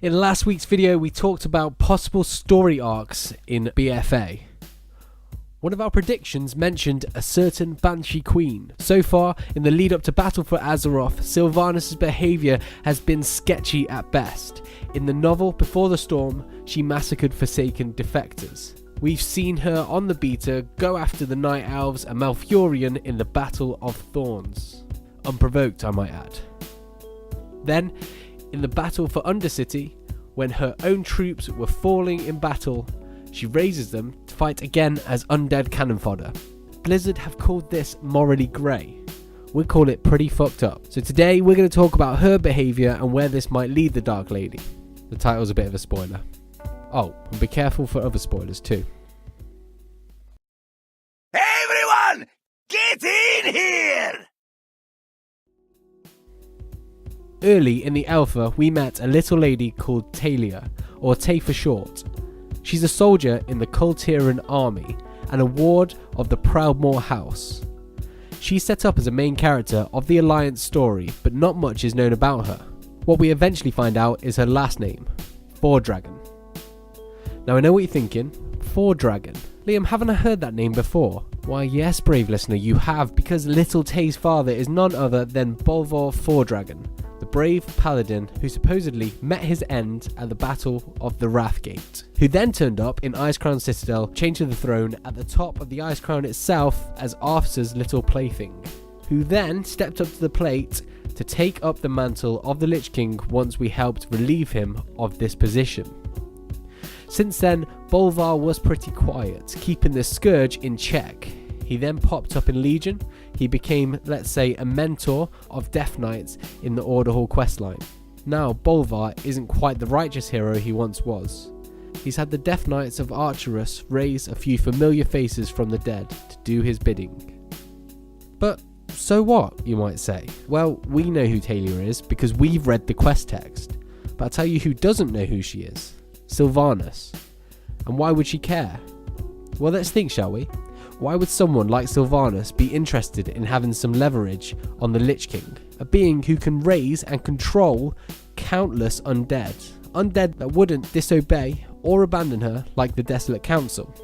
In last week's video, we talked about possible story arcs in BFA. One of our predictions mentioned a certain Banshee Queen. So far, in the lead up to Battle for Azeroth, Sylvanas' behaviour has been sketchy at best. In the novel Before the Storm, she massacred Forsaken defectors. We've seen her on the beta go after the Night Elves and Malfurion in the Battle of Thorns. Unprovoked, I might add. Then, in the Battle for Undercity, when her own troops were falling in battle, she raises them to fight again as undead cannon fodder. Blizzard have called this morally grey. We call it pretty fucked up. So today we're going to talk about her behaviour and where this might lead the Dark Lady. The title's a bit of a spoiler. Oh, and be careful for other spoilers too. Everyone, get in here! Early in the alpha, we met a little lady called Talia, or Tay for short. She's a soldier in the Kultiran army and a ward of the Proudmoore House. She's set up as a main character of the Alliance story, but not much is known about her. What we eventually find out is her last name, Fordragon. Now I know what you're thinking, Fordragon. Liam, haven't I heard that name before? Why yes, brave listener, you have, because little Tay's father is none other than Bolvar Fordragon, the brave paladin who supposedly met his end at the Battle of the Wrathgate, who then turned up in Icecrown Citadel, chained to the throne at the top of the Icecrown itself as Arthur's little plaything, who then stepped up to the plate to take up the mantle of the Lich King once we helped relieve him of this position. Since then, Bolvar was pretty quiet, keeping the Scourge in check. He then popped up in Legion. He became, let's say, a mentor of Death Knights in the Order Hall questline. Now, Bolvar isn't quite the righteous hero he once was. He's had the Death Knights of Archerus raise a few familiar faces from the dead to do his bidding. But so what, you might say? Well, we know who Talia is because we've read the quest text. But I'll tell you who doesn't know who she is. Sylvanas. And why would she care? Well, let's think, shall we? Why would someone like Sylvanas be interested in having some leverage on the Lich King, a being who can raise and control countless undead? Undead that wouldn't disobey or abandon her like the Desolate Council.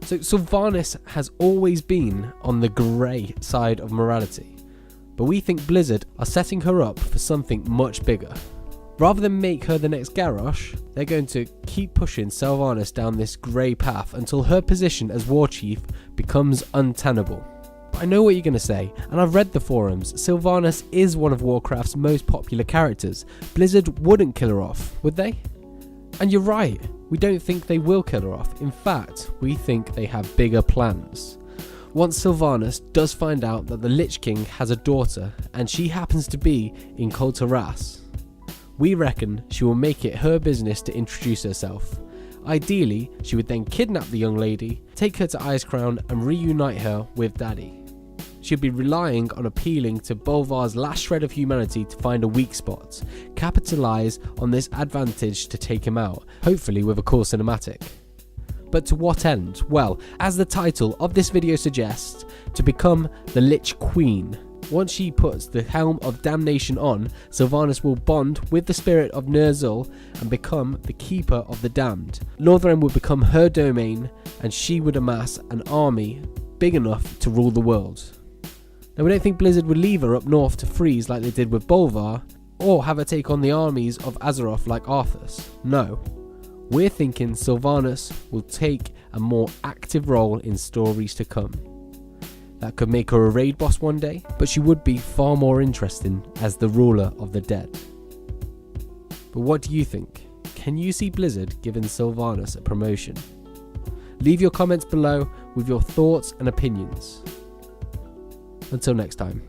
So Sylvanas has always been on the grey side of morality, but we think Blizzard are setting her up for something much bigger. Rather than make her the next Garrosh, they're going to keep pushing Sylvanas down this grey path until her position as War Chief becomes untenable. But I know what you're going to say, and I've read the forums. Sylvanas is one of Warcraft's most popular characters. Blizzard wouldn't kill her off, would they? And you're right, we don't think they will kill her off. In fact, we think they have bigger plans. Once Sylvanas does find out that the Lich King has a daughter, and she happens to be in Kultiras, we reckon she will make it her business to introduce herself. Ideally, she would then kidnap the young lady, take her to Icecrown and reunite her with Daddy. She'd be relying on appealing to Bolvar's last shred of humanity to find a weak spot, capitalise on this advantage to take him out, hopefully with a cool cinematic. But to what end? Well, as the title of this video suggests, to become the Lich Queen. Once she puts the Helm of Damnation on, Sylvanas will bond with the spirit of Ner'zhul and become the Keeper of the Damned. Northrend would become her domain, and she would amass an army big enough to rule the world. Now, we don't think Blizzard would leave her up north to freeze like they did with Bolvar, or have her take on the armies of Azeroth like Arthas. No. We're thinking Sylvanas will take a more active role in stories to come. That could make her a raid boss one day, but she would be far more interesting as the ruler of the dead. But what do you think? Can you see Blizzard giving Sylvanas a promotion? Leave your comments below with your thoughts and opinions. Until next time.